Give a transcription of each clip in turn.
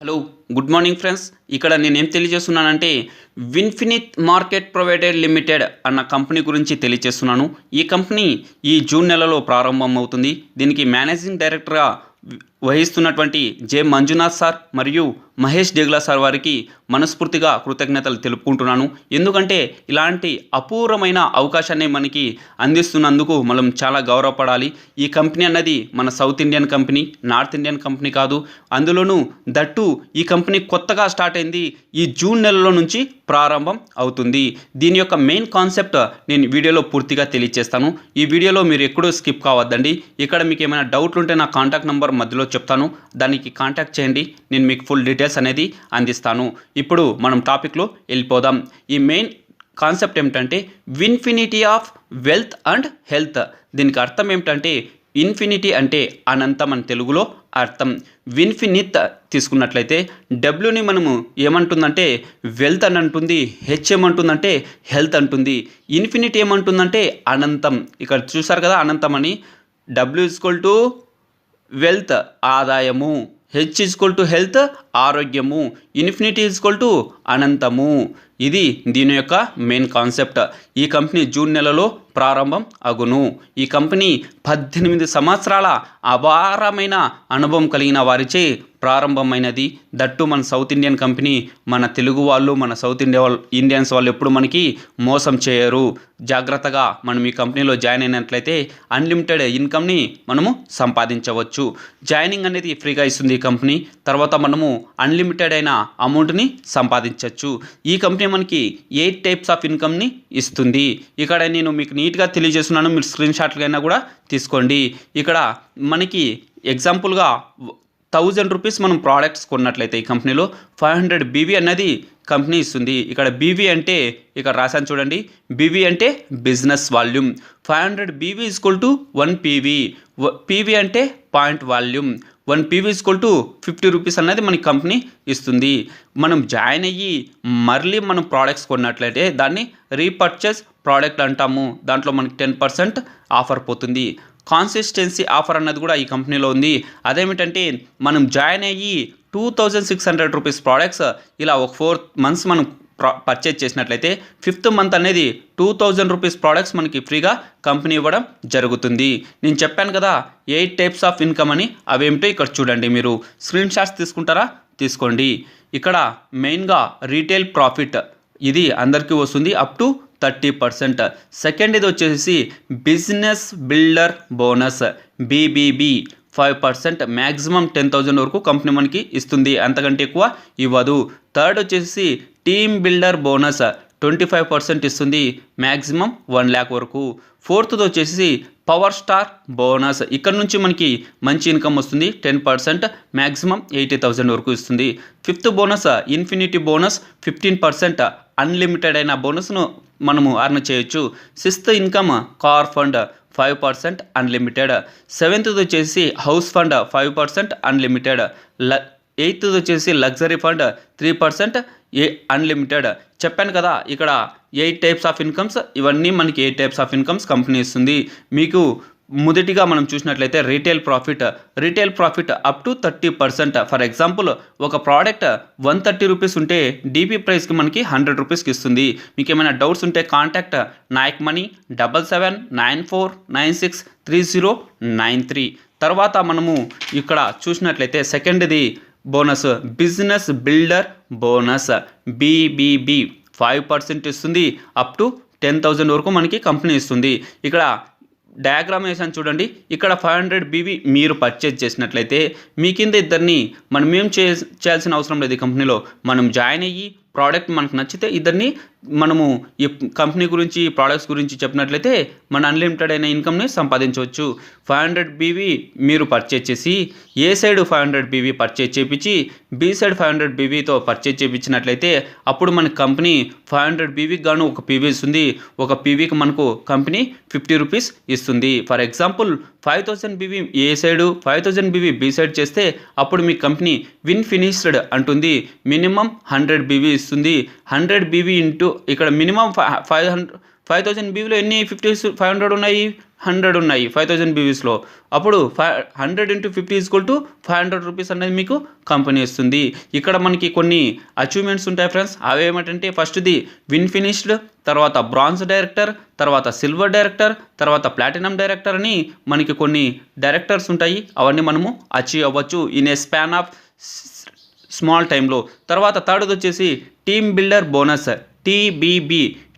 Hello good morning friends. ఇక్కడ నేనేం తెలియజేస్తున్నానంటే విన్ఫినిట్ market provided limited అన్న కంపెనీ గురించి తెలియజేస్తున్నాను. ఈ కంపెనీ ఈ జూన్ నెలలో ప్రారంభం అవుతుంది. దీనికి మేనేజింగ్ డైరెక్టర్గా వహిస్తున్నటువంటి జె మంజునాథ్ సార్ మరియు మహేష్ డేగ్లా సార్ వారికి మనస్ఫూర్తిగా కృతజ్ఞతలు తెలుపుకుంటున్నాను. ఎందుకంటే ఇలాంటి అపూర్వమైన అవకాశాన్ని మనకి అందిస్తున్నందుకు మనం చాలా గౌరవపడాలి. ఈ కంపెనీ అన్నది మన south Indian company, north Indian company కాదు. అందులోనూ దట్టు ఈ కంపెనీ కొత్తగా స్టార్ట్ అయింది. ఈ జూన్ నెలలో నుంచి ప్రారంభం అవుతుంది. దీని యొక్క మెయిన్ కాన్సెప్ట్ నేను వీడియోలో పూర్తిగా తెలియజేస్తాను. ఈ వీడియోలో మీరు ఎక్కడో స్కిప్ కావద్దండి. ఇక్కడ మీకు ఏమైనా డౌట్లు ఉంటే నా కాంటాక్ట్ నెంబర్ మధ్యలో చెప్తాను, దానికి కాంటాక్ట్ చేయండి. నేను మీకు ఫుల్ డీటెయిల్స్ అనేది అందిస్తాను. ఇప్పుడు మనం టాపిక్లో వెళ్ళిపోదాం. ఈ మెయిన్ కాన్సెప్ట్ ఏమిటంటే విన్ఫినిటీ ఆఫ్ వెల్త్ అండ్ హెల్త్. దీనికి అర్థం ఏమిటంటే ఇన్ఫినిటీ అంటే అనంతం అని తెలుగులో అర్థం. విన్ఫినిత్ తీసుకున్నట్లయితే డబ్ల్యూని మనము ఏమంటుందంటే వెల్త్ అని అంటుంది, హెచ్ ఏమంటుందంటే హెల్త్ అంటుంది, ఇన్ఫినిటీ ఏమంటుందంటే అనంతం. ఇక్కడ చూసారు కదా అనంతం అని. డబ్ల్యూ ఈక్వల్ టు వెల్త్ ఆదాయము, హెచ్ ఈక్వల్ టు హెల్త్ ఆరోగ్యము, ఇన్ఫినిటీ ఈక్వల్ టు అనంతము. ఇది దీని యొక్క మెయిన్ కాన్సెప్ట్. ఈ కంపెనీ జూన్ నెలలో ప్రారంభం అగును. ఈ కంపెనీ 18 సంవత్సరాల అపారమైన అనుభవం కలిగిన వారిచే ప్రారంభమైనది. దట్టు మన సౌత్ ఇండియన్ కంపెనీ. మన తెలుగు వాళ్ళు, మన సౌత్ ఇండియన్స్ వాళ్ళు ఎప్పుడు మనకి మోసం చేయరు. జాగ్రత్తగా మనం ఈ కంపెనీలో జాయిన్ అయినట్లయితే అన్లిమిటెడ్ ఇన్కమ్ని మనము సంపాదించవచ్చు. జాయినింగ్ అనేది ఫ్రీగా ఇస్తుంది ఈ కంపెనీ. తర్వాత మనము అన్లిమిటెడ్ అయిన అమౌంట్ని సంపాదించవచ్చు. ఈ కంపెనీ మనకి 8 టైప్స్ ఆఫ్ ఇన్కమ్ని ఇస్తుంది. ఇక్కడ నేను మీకు నీట్గా తెలియజేస్తున్నాను, మీరు స్క్రీన్ షాట్లైనా కూడా తీసుకోండి. ఇక్కడ మనకి ఎగ్జాంపుల్గా 1000 రూపీస్ మనం ప్రోడక్ట్స్ కొన్నట్లయితే ఈ కంపెనీలో 500 బీవీ అన్నది కంపెనీ ఇస్తుంది. ఇక్కడ బీవీ అంటే ఇక్కడ రాశాను చూడండి, బీవీ అంటే business volume. 500 BV equal to 1 PV. PV అంటే point volume. 1 PV equal to 50 rupees అన్నది మనకి కంపెనీ ఇస్తుంది. మనం జాయిన్ అయ్యి మళ్ళీ మనం ప్రోడక్ట్స్ కొన్నట్లయితే దాన్ని రీపర్చేస్ ప్రోడక్ట్ అంటాము. దాంట్లో మనకి 10% ఆఫర్ పోతుంది. కాన్సిస్టెన్సీ ఆఫర్ అన్నది కూడా ఈ కంపెనీలో ఉంది. అదేమిటంటే మనం జాయిన్ అయ్యి 2600 రూపీస్ ప్రోడక్ట్స్ ఇలా ఒక 4 మంత్స్ మనం పర్చేజ్ చేసినట్లయితే 5th మంత్ అనేది 2000 రూపీస్ ప్రోడక్ట్స్ మనకి ఫ్రీగా కంపెనీ ఇవ్వడం జరుగుతుంది. నేను చెప్పాను కదా 8 టైప్స్ ఆఫ్ ఇన్కమ్ అని. అవేమిటో ఇక్కడ చూడండి. మీరు స్క్రీన్ షాట్స్ తీసుకుంటారా? తీసుకోండి. ఇక్కడ మెయిన్గా రీటైల్ ప్రాఫిట్ ఇది అందరికీ వస్తుంది అప్ టు 30%. సెకండ్ ఇది వచ్చేసి business builder bonus BBB 5%, maximum 10,000 వరకు కంపెనీ మనకి ఇస్తుంది, అంతకంటే ఎక్కువ ఇవ్వదు. థర్డ్ వచ్చేసి టీమ్ బిల్డర్ బోనస్ 25% ఇస్తుంది, మ్యాక్సిమం 1 lakh వరకు. ఫోర్త్ది వచ్చేసి పవర్ స్టార్ బోనస్. ఇక్కడ నుంచి మనకి మంచి ఇన్కమ్ వస్తుంది, 10%, మ్యాక్సిమం 80,000 వరకు ఇస్తుంది. Fifth bonus infinity bonus 15%, unlimited అయిన బోనస్ను మనము అర్న్ చేయొచ్చు. Sixth income car fund 5% unlimited. సెవెంత్ది వచ్చేసి హౌస్ ఫండ్ 5% అన్లిమిటెడ్. ఎయిత్ది వచ్చేసి లగ్జరీ ఫండ్ 3% అన్లిమిటెడ్. చెప్పాను కదా ఇక్కడ 8 టైప్స్ ఆఫ్ ఇన్కమ్స్. ఇవన్నీ మనకి 8 టైప్స్ ఆఫ్ ఇన్కమ్స్ కంపెనీ ఇస్తుంది. మీకు మొదటిగా మనం చూసినట్లయితే retail profit up to 30%. For example ఒక ప్రోడక్ట్ 130 రూపీస్ ఉంటే డీపీ ప్రైస్కి మనకి 100 రూపీస్కి ఇస్తుంది. మీకు ఏమైనా డౌట్స్ ఉంటే కాంటాక్ట్ నాయక్ మనీ 7794963093. తర్వాత మనము ఇక్కడ చూసినట్లయితే సెకండ్ది bonus business builder bonus BBB 5% ఇస్తుంది, అప్ టు 10,000 వరకు మనకి కంపెనీ ఇస్తుంది. ఇక్కడ డయాగ్రామ్ వేసాను చూడండి. ఇక్కడ 500 బీవీ మీరు పర్చేజ్ చేసినట్లయితే మీ కింద ఇద్దరిని మనం ఏం చేయాల్సిన అవసరం లేదు. ఈ కంపెనీలో మనం జాయిన్ అయ్యి ప్రోడక్ట్ మనకు నచ్చితే ఇద్దరిని మనము ఈ కంపెనీ గురించి, ప్రోడక్ట్స్ గురించి చెప్పినట్లయితే మన అన్లిమిటెడ్ అయిన ఇన్కమ్ని సంపాదించవచ్చు. 500 బీవీ మీరు పర్చేజ్ చేసి ఏ సైడ్ 500 బీవీ పర్చేజ్ చేయించి బి సైడ్ 500 బీవీతో పర్చేజ్ చేయించినట్లయితే అప్పుడు మన కంపెనీ 500 బీవీకి గాను ఒక పీవీ ఇస్తుంది. ఒక పీవీకి మనకు కంపెనీ 50 రూపీస్ ఇస్తుంది. For example 5000 BV A side, 5000 BV B side చేస్తే అప్పుడు మీ కంపెనీ విన్ ఫినిష్డ్ అంటుంది. మినిమం 100 బీవీ ఇస్తుంది. 100 బీవీ ఇంటూ ఇక్కడ మినిమం 5000 బీవీలో ఎన్ని 500 ఉన్నాయి, 100 ఉన్నాయి 5000 బీవీస్లో. అప్పుడు 100 × 50 = 500 రూపీస్ అనేది మీకు కంపెనీ ఇస్తుంది. ఇక్కడ మనకి కొన్ని అచీవ్మెంట్స్ ఉంటాయి ఫ్రెండ్స్. అవి ఏమిటంటే ఫస్ట్ది విన్ ఫినిష్డ్, తర్వాత బ్రాంజ్ డైరెక్టర్, తర్వాత సిల్వర్ డైరెక్టర్, తర్వాత ప్లాటినం డైరెక్టర్ అని మనకి కొన్ని డైరెక్టర్స్ ఉంటాయి. అవన్నీ మనము అచీవ్ అవ్వచ్చు in a span of small టైంలో. తర్వాత థర్డ్ది వచ్చేసి team builder bonus TBB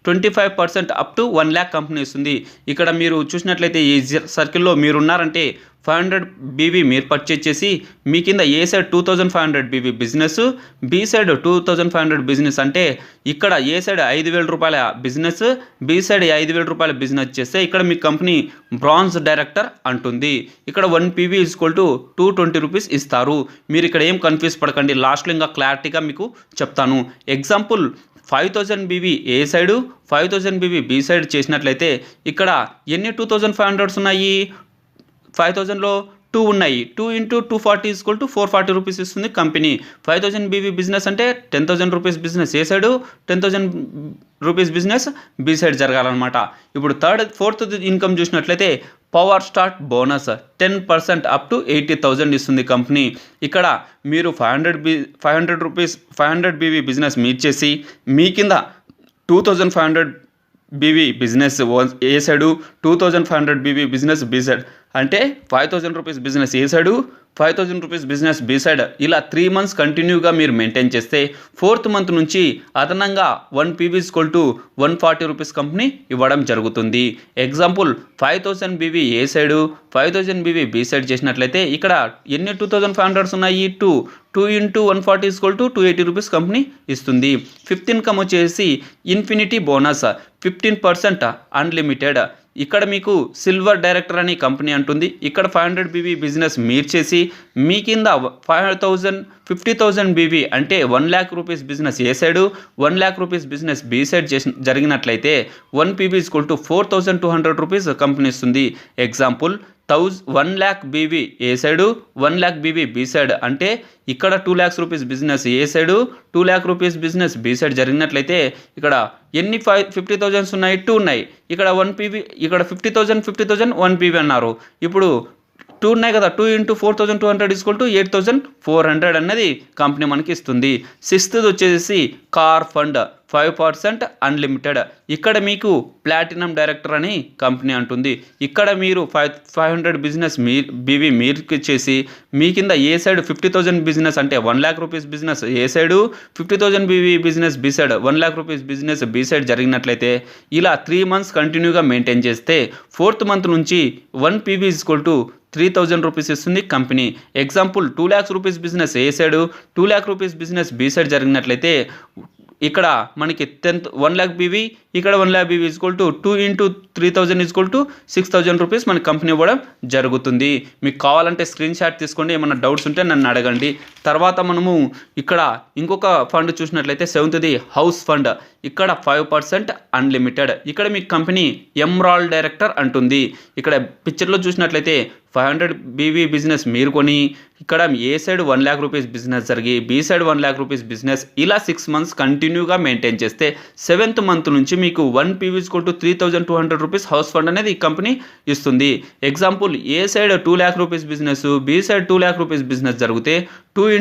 25% up to 1 lakh company ఇస్తుంది. ఇక్కడ మీరు చూసినట్లయితే ఈ సర్కిల్లో మీరు ఉన్నారంటే 500 బీవీ మీరు పర్చేజ్ చేసి మీ కింద A side 2500 BV business, B side 2500 business, అంటే ఇక్కడ ఏ సైడ్ 5000 రూపాయల బిజినెస్, బి సైడ్ 5000 రూపాయల బిజినెస్ చేస్తే ఇక్కడ మీ కంపెనీ బ్రాంజ్ డైరెక్టర్ అంటుంది. ఇక్కడ 1 PV = 220 రూపీస్ ఇస్తారు. మీరు ఇక్కడ ఏం కన్ఫ్యూజ్ పడకండి, లాస్ట్లో ఇంకా క్లారిటీగా మీకు చెప్తాను. Example 5000 BV A side, 5000 BV B side చేసినట్లయితే ఇక్కడ ఎన్ని 2500 ఉన్నాయి, 5000లో 2 ఉన్నాయి. 2 × 240 = 440 రూపీస్ ఇస్తుంది కంపెనీ. 5000 బీవీ బిజినెస్ అంటే 10,000 rupees business A side, 10,000 rupees business B side జరగాలన్నమాట. ఇప్పుడు ఫోర్త్ ఇన్కమ్ చూసినట్లయితే power start bonus 10% up to 80,000 ఇస్తుంది కంపెనీ. ఇక్కడ మీరు 500 బీవీ బిజినెస్ మీట్ చేసి మీ కింద 2500 BV business A side, 2500 BV business B side, అంటే 5000 rupees business A side, 5000 rupees business B side, ఇలా 3 months కంటిన్యూగా మీరు మెయింటైన్ చేస్తే 4th మంత్ నుంచి అదనంగా 1 PV = 140 రూపీస్ కంపెనీ ఇవ్వడం జరుగుతుంది. Example 5000 BV A side, 5000 BV B side చేసినట్లయితే ఇక్కడ ఎన్ని 2500 ఉన్నాయి, 2 × 140 = 280 రూపీస్ కంపెనీ ఇస్తుంది. 5th ఇన్కమ్ వచ్చేసి ఇన్ఫినిటీ బోనస్ 15% అన్లిమిటెడ్. ఇక్కడ మీకు సిల్వర్ డైరెక్టర్ అని కంపెనీ అంటుంది. ఇక్కడ 500 బీవీ బిజినెస్ మీరు చేసి మీ కింద 50,000 బీవీ అంటే 1 lakh rupees business A side, 1 lakh rupees business B side జరిగినట్లయితే 1 PV = 4,200 రూపీస్ కంపెనీ ఇస్తుంది. Example 1 lakh BV A side, 1 lakh BV B side, అంటే ఇక్కడ 2 lakhs rupees business A side, 2 lakh rupees business B side జరిగినట్లయితే ఇక్కడ ఎన్ని 50,000 ఉన్నాయి, 2 ఉన్నాయి. ఇక్కడ 1 PV, ఇక్కడ 50,000 1 PV అన్నారు. ఇప్పుడు 2 ఉన్నాయి కదా, 2 × 4,200 = 8,400 అన్నది కంపెనీ మనకి ఇస్తుంది. 6th వచ్చేసి కార్ ఫండ్ 5% అన్లిమిటెడ్. ఇక్కడ మీకు ప్లాటినం డైరెక్టర్ అని కంపెనీ అంటుంది. ఇక్కడ మీరు 500 బిజినెస్ బీవీ మీరు చేసి మీ కింద ఏ సైడ్ 50,000 బిజినెస్ అంటే 1 lakh rupees business A side, 50,000 BV business B side, 1 lakh rupees business B side జరిగినట్లయితే ఇలా 3 months కంటిన్యూగా మెయింటైన్ చేస్తే 4th మంత్ నుంచి 1 PV = 3,000 రూపీస్ ఇస్తుంది company. Example 2 lakhs rupees business A side, 2 lakh rupees business B side జరిగినట్లయితే ఇక్కడ మనకి 1 lakh BV, ఇక్కడ 1 lakh బీవీ = 2 × 3,000 = 6,000 రూపీస్ మన కంపెనీ ఇవ్వడం జరుగుతుంది. మీకు కావాలంటే స్క్రీన్ షాట్ తీసుకోండి, ఏమైనా డౌట్స్ ఉంటే నన్ను అడగండి. తర్వాత మనము ఇక్కడ ఇంకొక ఫండ్ చూసినట్లయితే 7th హౌస్ ఫండ్. ఇక్కడ 5% అన్లిమిటెడ్. ఇక్కడ మీ కంపెనీ ఎమరాల్డ్ డైరెక్టర్ అంటుంది. ఇక్కడ పిక్చర్లో చూసినట్లయితే 500 బీవీ బిజినెస్ మీరు కొని ఇక్కడ A side 1 lakh rupees business జరిగి B side 1 lakh rupees business, ఇలా 6 months కంటిన్యూగా మెయింటైన్ చేస్తే 7th మంత్ నుంచి మీకు 1 PV = 3,200 రూపీస్ హౌస్ ఫండ్ అనేది ఈ కంపెనీ ఇస్తుంది. Example A side 2 lakh rupees business, B side 2 lakh rupees business జరిగితే 2 ×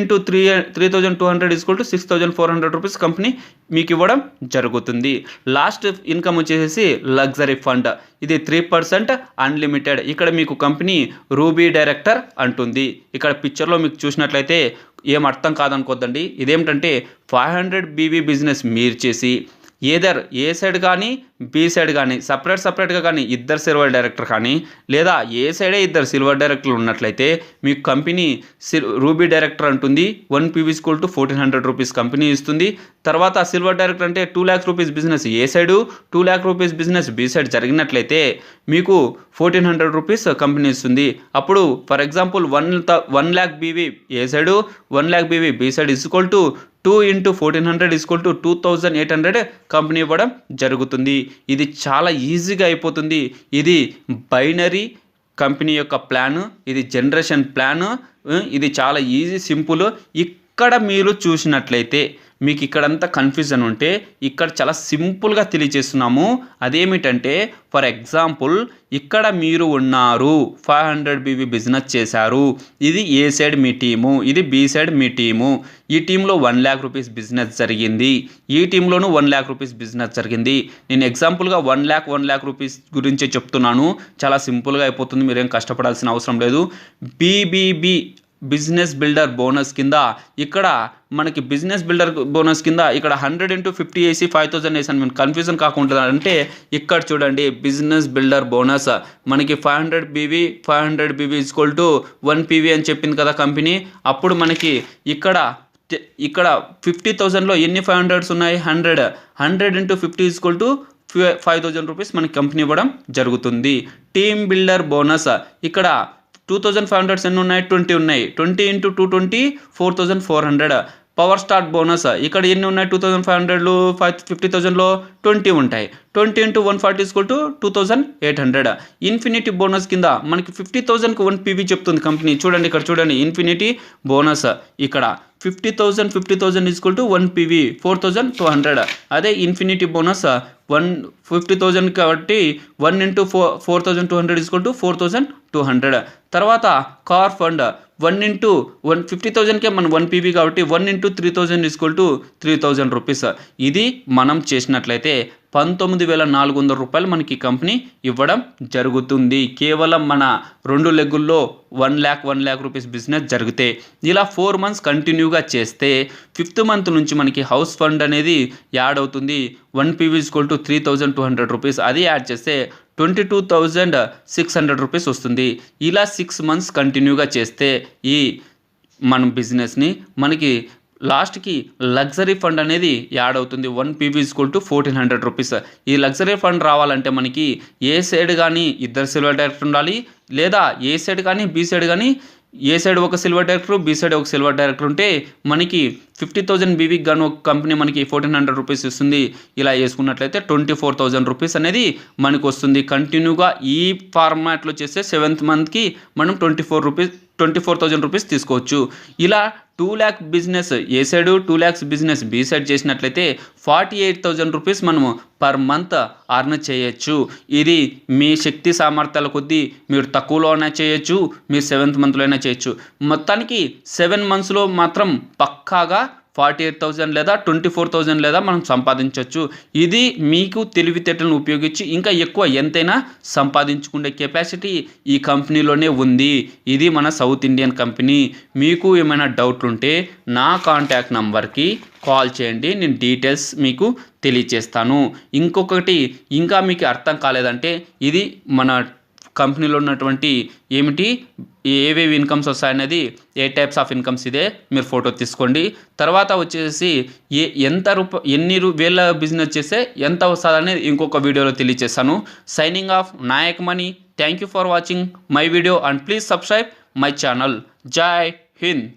3,200 = 6,400 రూపీస్ కంపెనీ మీకు ఇవ్వడం జరుగుతుంది. లాస్ట్ ఇన్కమ్ వచ్చేసి లగ్జరీ ఫండ్. ఇది 3% అన్లిమిటెడ్. ఇక్కడ మీకు కంపెనీ రూబీ డైరెక్టర్ అంటుంది. ఇక్కడ పిక్చర్లో మీకు చూసినట్లయితే ఏం అర్థం కాదనుకోద్దండి. ఇదేమిటంటే 500 బీవీ బిజినెస్ మీరు చేసి ఏదర్ ఏ సైడ్ కానీ బి సైడ్ కానీ సపరేట్గా కానీ ఇద్దరు సిల్వర్ డైరెక్టర్ కానీ లేదా ఏ సైడే ఇద్దరు సిల్వర్ డైరెక్టర్లు ఉన్నట్లయితే మీకు కంపెనీ రూబీ డైరెక్టర్ అంటుంది. 1 PV = 1,400 రూపీస్ కంపెనీ ఇస్తుంది. తర్వాత సిల్వర్ డైరెక్టర్ అంటే 2 lakh rupees business A side, 2 lakh rupees business B side జరిగినట్లయితే మీకు 1,400 రూపీస్ కంపెనీ ఇస్తుంది. అప్పుడు for example 1 lakh BV A side, 1 lakh BV B side = 2 × 1,400 = 2,800 company ఇవ్వడం జరుగుతుంది. ఇది చాలా ఈజీగా అయిపోతుంది. ఇది బైనరీ కంపెనీ యొక్క ప్లాన్, ఇది జనరేషన్ ప్లాన్. ఇది చాలా ఈజీ, సింపుల్. ఇక్కడ మీరు చూసినట్లయితే మీకు ఇక్కడంతా కన్ఫ్యూజన్ ఉంటే ఇక్కడ చాలా సింపుల్గా తెలియజేస్తున్నాము. అదేమిటంటే ఫర్ ఎగ్జాంపుల్ ఇక్కడ మీరు ఉన్నారు, 500 BV బిజినెస్ చేశారు. ఇది ఏ సైడ్ మీ టీము, ఇది బి సైడ్ మీ టీము. ఈ టీంలో 1 lakh రూపీస్ బిజినెస్ జరిగింది, ఈ టీంలోనూ 1 lakh రూపీస్ బిజినెస్ జరిగింది. నేను ఎగ్జాంపుల్గా 1 lakh రూపీస్ గురించే చెప్తున్నాను. చాలా సింపుల్గా అయిపోతుంది, మీరేం కష్టపడాల్సిన అవసరం లేదు. బీబీబీ బిజినెస్ బిల్డర్ బోనస్ కింద ఇక్కడ మనకి బిజినెస్ బిల్డర్ బోనస్ కింద ఇక్కడ 100 into 50 వేసి 5000 వేసాను. మీరు కన్ఫ్యూజన్ కాకుండా అంటే ఇక్కడ చూడండి, బిజినెస్ బిల్డర్ బోనస్ మనకి 500 BV ఈక్వల్ టు 1 PV అని చెప్పింది కదా కంపెనీ. అప్పుడు మనకి ఇక్కడ 50,000లో ఎన్ని 500s ఉన్నాయి, 100 into 50 ఈక్వల్ టు 5000 రూపీస్ మనకి కంపెనీ ఇవ్వడం జరుగుతుంది. టీమ్ బిల్డర్ బోనస్ ఇక్కడ 2500 ఎన్ని ఉన్నాయి, 20 ఉన్నాయి. 20 into 220 4400. పవర్ స్టార్ట్ బోనస్ ఇక్కడ ఎన్ని ఉన్నాయి, 2500లో 50,000లో 20 ఉంటాయి. 20 into 140 equal to 2800. Infinity bonus కింద మనకి 50,000కి 1 PV చెప్తుంది కంపెనీ. చూడండి ఇక్కడ చూడండి, ఇన్ఫినిటీ బోనస్ ఇక్కడ 50,000 ఈక్వల్ టు 1 PV 4200. అదే ఇన్ఫినిటీ బోనస్ 50,000 కాబట్టి 1 into 4200 ఈక్వల్ టు 4200. తర్వాత కార్ ఫండ్ 1 into 50,000కే మనం 1 PV కాబట్టి 1 into 3000 ఈక్వల్ టు 3000 రూపీస్. ఇది మనం చేసినట్లయితే 19,400 రూపాయలు మనకి కంపెనీ ఇవ్వడం జరుగుతుంది. కేవలం మన 2 లెగ్గుల్లో 1 lakh రూపీస్ బిజినెస్ జరిగితే. ఇలా 4 months కంటిన్యూగా చేస్తే 5th month నుంచి మనకి హౌస్ ఫండ్ అనేది యాడ్ అవుతుంది. 1 PV ఈక్వల్ టు 3,200 రూపీస్. అది యాడ్ చేస్తే 22,600 రూపీస్ వస్తుంది. ఇలా 6 months కంటిన్యూగా చేస్తే ఈ మనం బిజినెస్ని మనకి లాస్ట్కి లగ్జరీ ఫండ్ అనేది యాడ్ అవుతుంది. 1 PV ఈక్వల్ టు 1400 రూపీస్. ఈ లగ్జరీ ఫండ్ రావాలంటే మనకి ఏ సైడ్ కానీ 2 సిల్వర్ డైరెక్టర్ ఉండాలి, లేదా ఏ సైడ్ కానీ బి సైడ్ కానీ, ఏ సైడ్ ఒక సిల్వర్ డైరెక్టర్, బి సైడ్ ఒక సిల్వర్ డైరెక్టర్ ఉంటే మనకి 50,000 BVకి గాను ఒక కంపెనీ మనకి 1400 రూపీస్ ఇస్తుంది. ఇలా వేసుకున్నట్లయితే 24,000 రూపీస్ అనేది మనకు వస్తుంది. కంటిన్యూగా ఈ ఫార్మాట్లో చేస్తే 7th monthకి మనం 24,000 రూపీస్ తీసుకోవచ్చు. ఇలా 2 lakh business A side, 2 lakhs business B side చేసినట్లయితే 48,000 రూపీస్ మనము పర్ మంత్ అర్న్ చేయొచ్చు. ఇది మీ శక్తి సామర్థ్యాల కొద్దీ మీరు తక్కువలో అయినా చేయొచ్చు, మీరు 7th monthలో అయినా చేయొచ్చు. మొత్తానికి 7 monthsలో మాత్రం పక్కాగా 48,000 లేదా 24,000 లేదా మనం సంపాదించవచ్చు. ఇది మీకు తెలివితేటలను ఉపయోగించి ఇంకా ఎక్కువ ఎంతైనా సంపాదించుకునే కెపాసిటీ ఈ కంపెనీలోనే ఉంది. ఇది మన సౌత్ ఇండియన్ కంపెనీ. మీకు ఏమైనా డౌట్లు ఉంటే నా కాంటాక్ట్ నంబర్కి కాల్ చేయండి, నేను డీటెయిల్స్ మీకు తెలియచేస్తాను. ఇంకొకటి ఇంకా మీకు అర్థం కాలేదంటే ఇది మన కంపెనీలో ఉన్నటువంటి ఏమిటి ఏవేవి ఇన్కమ్స్ వస్తాయనేది, ఏ టైప్స్ ఆఫ్ ఇన్కమ్స్ ఇదే మీరు ఫోటో తీసుకోండి. తర్వాత వచ్చేసి ఎన్ని వేల బిజినెస్ చేస్తే ఎంత వస్తుందనేది ఇంకొక వీడియోలో తెలియజేస్తాను. Signing off Nayak money. Thank you for watching my video and please subscribe my channel. జై హింద్.